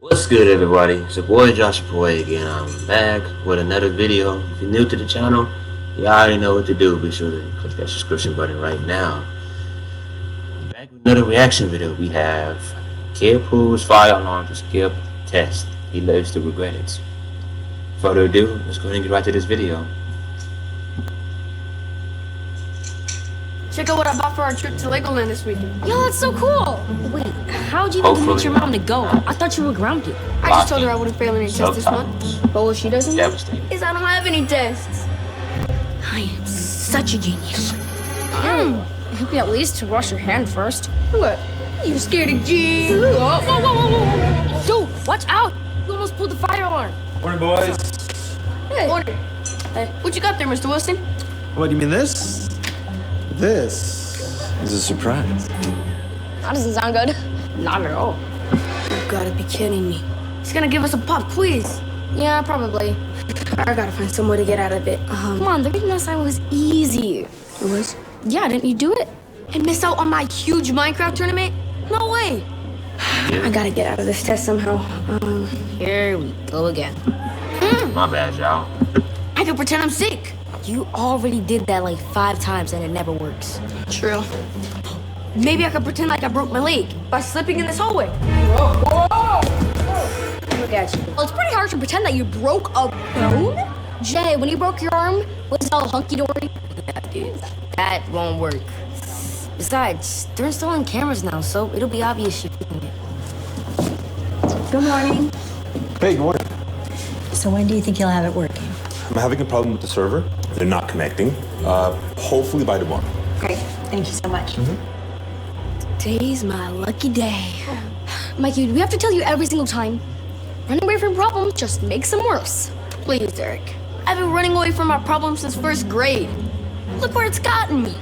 What's good, everybody? It's your boy Josh Boy again. I'm back with another video. If you're new to the channel, you already know what to do. Be sure to click that subscription button right now. Back with another reaction video. We have kid proves fire alarm to skip test. He lives to regret it. Further ado, let's go ahead and get right to this video. Check out what I bought for our trip to Legoland this weekend. Yo, that's so cool! Wait, how'd you even convince your mom to go? I thought you were grounded. I just told her I wouldn't fail any tests this month. But what she doesn't know is I don't have any tests. I am such a genius. Help you at least to wash your hand first. What? You scared of G? Whoa, whoa, whoa, whoa, whoa. Dude, watch out! You almost pulled the fire alarm. Morning, boys. Hey. Morning. Hey, what you got there, Mr. Wilson? What, do you mean this? This is a surprise. That doesn't sound good. Not at all. You gotta be kidding me. He's gonna give us a pop quiz. Yeah, probably. I gotta find some way to get out of it. Come on, the written assignment was easy. It was? Yeah, didn't you do it? And miss out on my huge Minecraft tournament? No way. I gotta get out of this test somehow. Here we go again. My bad, y'all. I can pretend I'm sick. You already did that like 5 times and it never works. True. Maybe I could pretend like I broke my leg by slipping in this hallway. Look at you. Well, it's pretty hard to pretend that you broke a bone. Jay, when you broke your arm, was it all hunky-dory? Yeah, dude, that won't work. Besides, they're installing cameras now, so it'll be obvious you're doing it. Good morning. Hey, good morning. So when do you think you'll have it working? I'm having a problem with the server. They're not connecting. Hopefully by tomorrow. Great. Thank you so much. Today's my lucky day. Mikey, do we have to tell you every single time? Running away from problems just makes them worse. Please, Derek. I've been running away from my problems since 1st grade. Look where it's gotten me.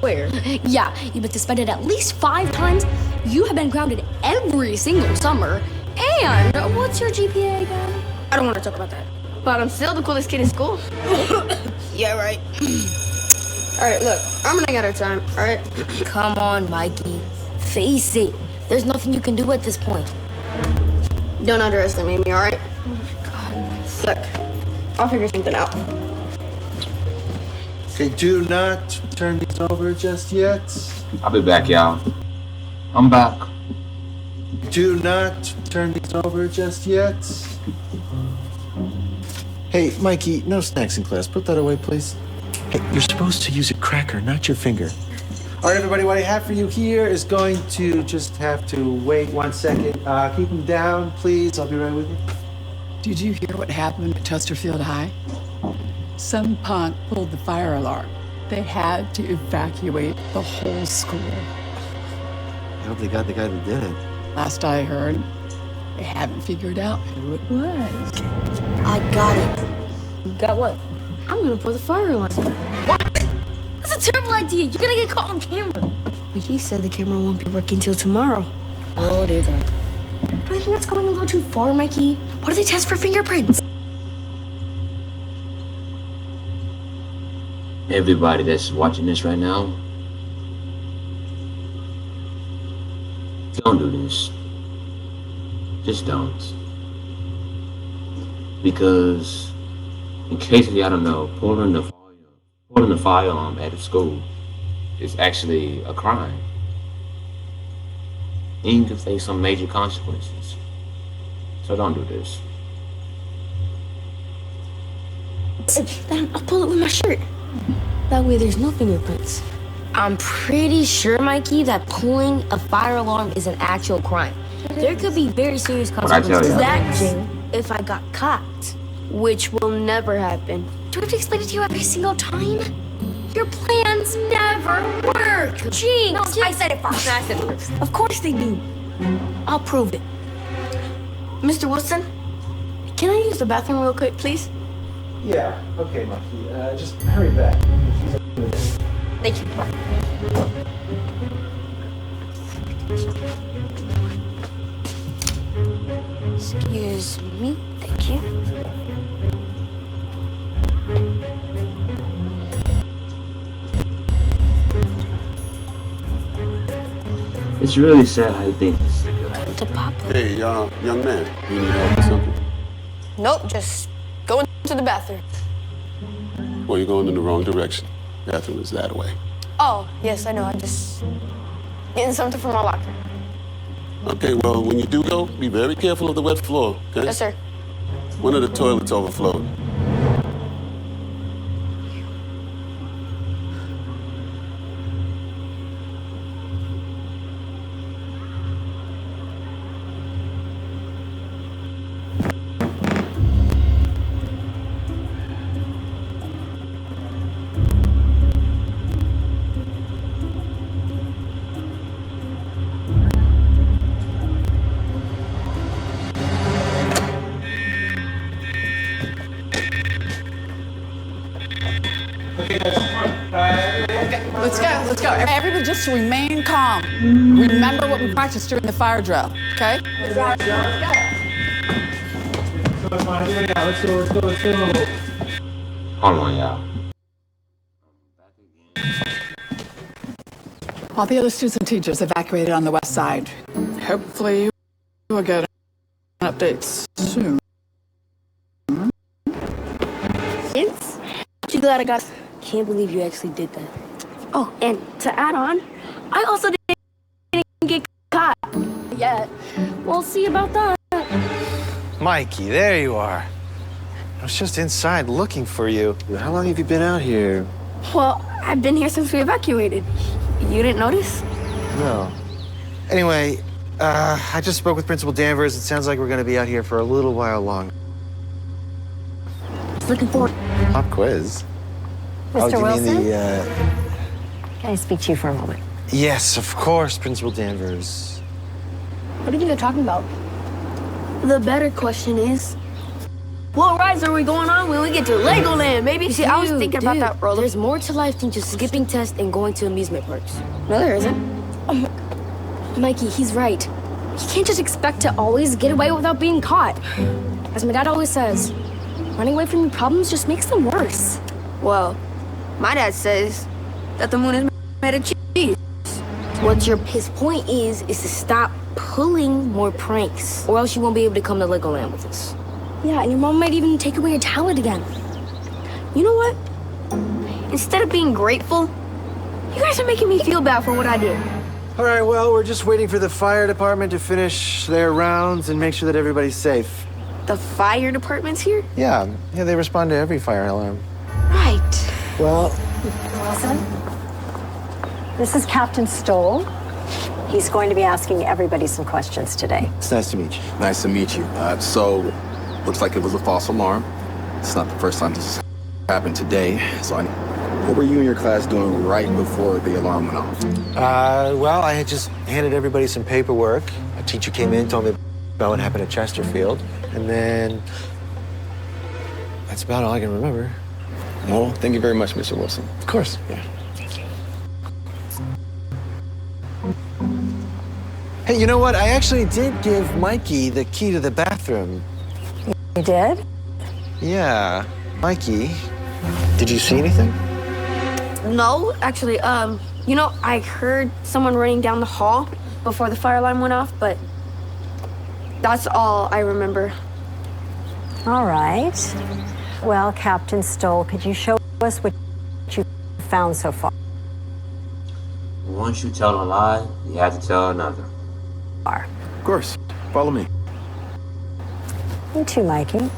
Where? Yeah, you've been suspended at least 5 times. You have been grounded every single summer. And what's your GPA again? I don't want to talk about that. But I'm still the coolest kid in school. Yeah, right. Alright, look, I'm running out of time, alright? Come on, Mikey. Face it. There's nothing you can do at this point. Don't underestimate me, alright? Look, I'll figure something out. Okay, do not turn these over just yet. I'll be back, y'all. I'm back. Do not turn these over just yet. Hey, Mikey, no snacks in class. Put that away, please. Hey, you're supposed to use a cracker, not your finger. All right, everybody, what I have for you here is going to just have to wait 1 second. Keep them down, please. I'll be right with you. Did you hear what happened at Chesterfield High? Some punk pulled the fire alarm. They had to evacuate the whole school. I hope they got the guy that did it. Last I heard, they haven't figured out who it was. I got it. Got what? I'm gonna pull the fire alarm. What? That's a terrible idea. You're gonna get caught on camera. But he said the camera won't be working till tomorrow. Oh, dear God. Do you think that's going a little too far, Mikey? What do they test for fingerprints? Everybody that's watching this right now, don't do this. Just don't. Because, in case y'all don't know, pulling the fire alarm at a school is actually a crime. And you can face some major consequences. So don't do this. Then I'll pull it with my shirt. That way there's no fingerprints. I'm pretty sure, Mikey, that pulling a fire alarm is an actual crime. There could be very serious consequences. That's if I got caught, which will never happen. Do I have to explain it to you every single time? Your plans never work. Jinx. No, I said it first. I said it first. Of course they do. I'll prove it. Mr. Wilson, can I use the bathroom real quick, please? Yeah, okay, Mikey. Just hurry back. Thank you. Excuse me. Thank you. It's really sad how you think this is a good idea. to Papa. Hey, young man, you need help with something? Nope, just go into the bathroom. Well, you're going in the wrong direction. Bathroom is that way. Oh, yes, I know. I'm just getting something from my locker. Okay, well, when you do go, be very careful of the wet floor, okay? Yes, sir. One of the toilets overflowed. Let's go. Everybody just remain calm. Remember what we practiced during the fire drill, okay? Let's go. Hold on, y'all. All the other students and teachers evacuated on the west side. Hopefully, we'll get updates soon. Kids? You glad I got... Can't believe you actually did that. Oh, and to add on, I also didn't get caught yet. We'll see about that. Mikey, there you are. I was just inside looking for you. How long have you been out here? Well, I've been here since we evacuated. You didn't notice? No. Anyway, I just spoke with Principal Danvers. It sounds like we're going to be out here for a little while longer. Looking forward. Pop quiz? Mr. do you Wilson? mean Can I speak to you for a moment? Yes, of course, Principal Danvers. What do you think they're talking about? The better question is, what rides are we going on when we get to Legoland, baby? See, I was thinking about that roller. There's more to life than just skipping tests and going to amusement parks. No, there isn't. Mikey, he's right. You can't just expect to always get away without being caught. As my dad always says, running away from your problems just makes them worse. Well, my dad says that the moon is made of cheese. His point is to stop pulling more pranks, or else you won't be able to come to Legoland with us. Yeah, and your mom might even take away your talent again. You know what? Instead of being grateful, you guys are making me feel bad for what I did. All right, well, we're just waiting for the fire department to finish their rounds and make sure that everybody's safe. The fire department's here? Yeah, they respond to every fire alarm. Right. Well, Wilson? This is Captain Stoll. He's going to be asking everybody some questions today. it's nice to meet you. Nice to meet you. So, looks like it was a false alarm. It's not the first time this has happened today. So, what were you and your class doing right before the alarm went off? Well, I had just handed everybody some paperwork. A teacher came in, told me about what happened at Chesterfield, and then that's about all I can remember. Well, thank you very much, Mr. Wilson. Of course. Yeah. Hey, you know what? I actually did give Mikey the key to the bathroom. You did? Yeah. Mikey, did you see anything? No, actually, I heard someone running down the hall before the fire alarm went off, but that's all I remember. All right. Well, Captain Stoll, could you show us what you found so far? Once you tell a lie, you have to tell another. Of course. Follow me. You too, Mikey.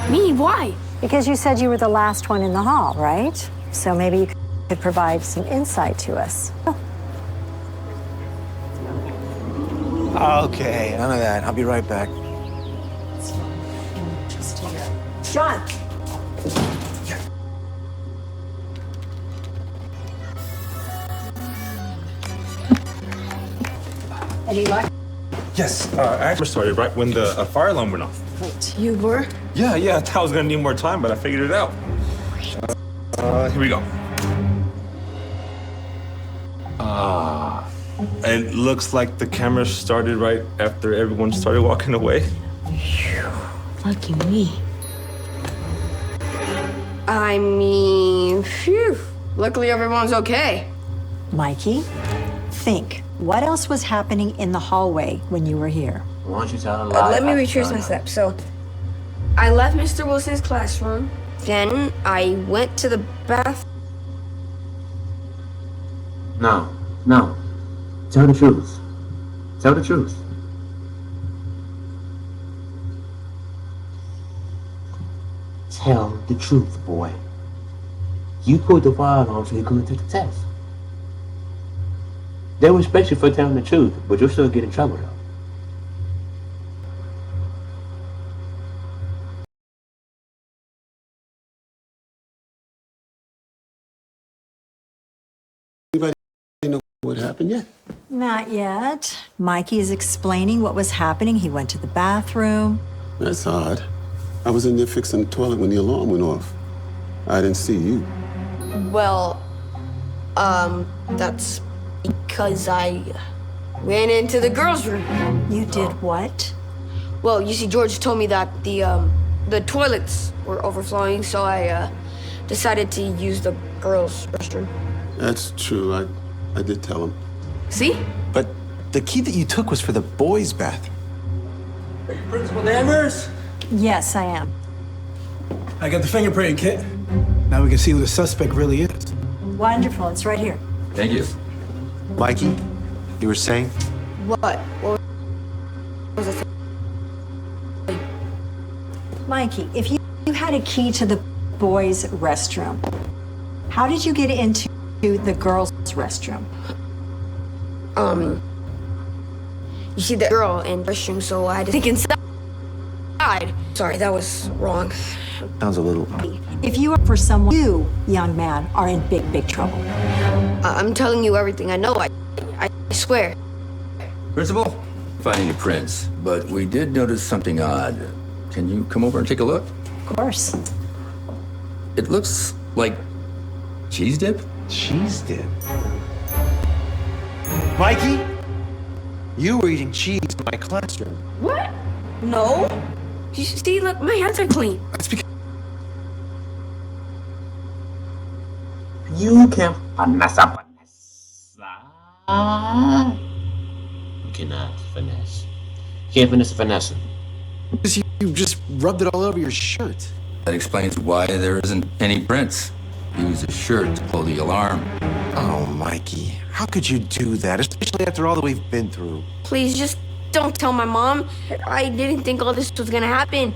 Me? Why? Because you said you were the last one in the hall, right? So maybe you could provide some insight to us. Okay, none of that. I'll be right back. John! Any luck? Yes, I actually started right when the fire alarm went off. Wait, you were? Yeah, I thought I was gonna need more time, but I figured it out. Here we go. It looks like the camera started right after everyone started walking away. Lucky me. I mean, phew. Luckily everyone's okay. Mikey, think. What else was happening in the hallway when you were here? Why don't you tell a lie? Let me retrace my steps. So, I left Mr. Wilson's classroom. Then I went to the bath. No. Tell the truth. Tell the truth. Tell the truth, boy. You pulled the fire alarm so you couldn't take the test. They respect you for telling the truth, but you'll still get in trouble though. Anybody know what happened yet? Not yet. Mikey is explaining what was happening. He went to the bathroom. That's odd. I was in there fixing the toilet when the alarm went off. I didn't see you. Well, that's because I ran into the girls' room. You did what? Well, you see, George told me that the toilets were overflowing, so I decided to use the girls' restroom. That's true. I did tell him. See? But the key that you took was for the boys' bathroom. Principal Danvers? Yes, I am. I got the fingerprint kit. Now we can see who the suspect really is. Wonderful. It's right here. Thank you. Mikey, you were saying? What? What was I saying? Mikey, if you had a key to the boys' restroom, how did you get into the girls' restroom? You see the girl in the restroom, so I had to think inside. Sorry, that was wrong. Sounds a little... If you are for someone, you, young man, are in big trouble. I'm telling you everything I know. I swear. Principal? Finding the prints, but we did notice something odd. Can you come over and take a look? Of course. It looks like cheese dip? Cheese dip? Mikey? You were eating cheese in my classroom. What? No. You see, look, my hands are clean. That's because... You can finesse. You cannot finesse. You can't finesse. You just rubbed it all over your shirt. That explains why there isn't any prints. Use a shirt to pull the alarm. Oh, Mikey, how could you do that, especially after all that we've been through? Please, just don't tell my mom. I didn't think all this was gonna happen.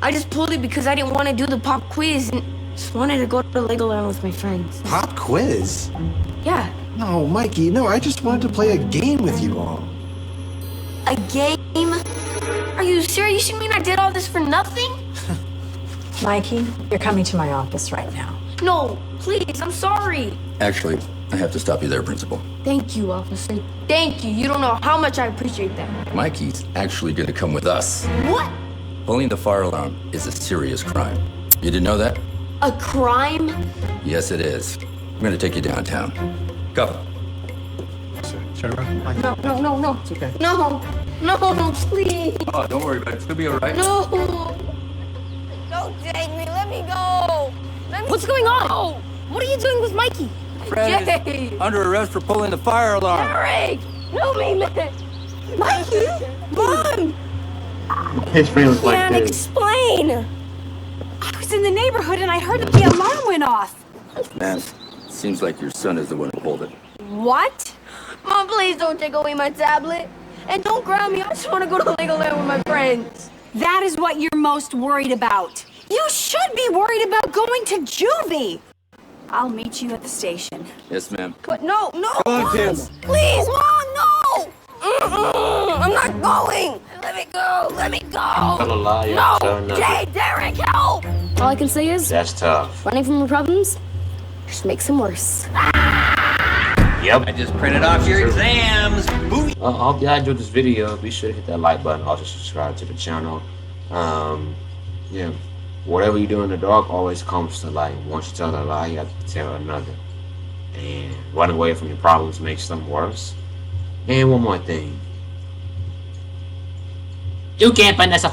I just pulled it because I didn't want to do the pop quiz and just wanted to go to Legoland with my friends. Pop quiz? Yeah. No, Mikey, no, I just wanted to play a game with you all. A game? Are you serious? You mean I did all this for nothing? Mikey, you're coming to my office right now. No, please, I'm sorry. Actually, I have to stop you there, Principal. Thank you, officer. Thank you. You don't know how much I appreciate that. Mikey's actually gonna come with us. What? Pulling the fire alarm is a serious crime. You didn't know that? A crime? Yes, it is. I'm gonna take you downtown. Go. Turn around. No. It's okay. No, please. Oh, don't worry about it. It's gonna be all right. No. Don't take me. Let me go. What's going on? What are you doing with Mikey? Fred Jay. is under arrest for pulling the fire alarm. Eric. Help me, man. Mikey. Mom. His friend was like Can't this. explain. I was in the neighborhood and I heard that the alarm went off. Man, seems like your son is the one who pulled it. What? Mom, please don't take away my tablet. And don't grab me. I just want to go to Legoland with my friends. That is what you're most worried about. You should be worried about going to juvie. I'll meet you at the station. Yes, ma'am. But no. Come on, Tim. Please, Mom, no. I'm not going. Let me go. Tell a lie, No. tell nothing. Jay, Derek, help. All I can say is, That's tough. running from your problems just makes them worse. Yep. I just printed off your exams. I hope y'all enjoyed this video. Be sure to hit that like button. Also subscribe to the channel. Yeah. Whatever you do in the dark always comes to light. Once you tell a lie, you have to tell another. And running away from your problems makes them worse. And one more thing. You can't finesse.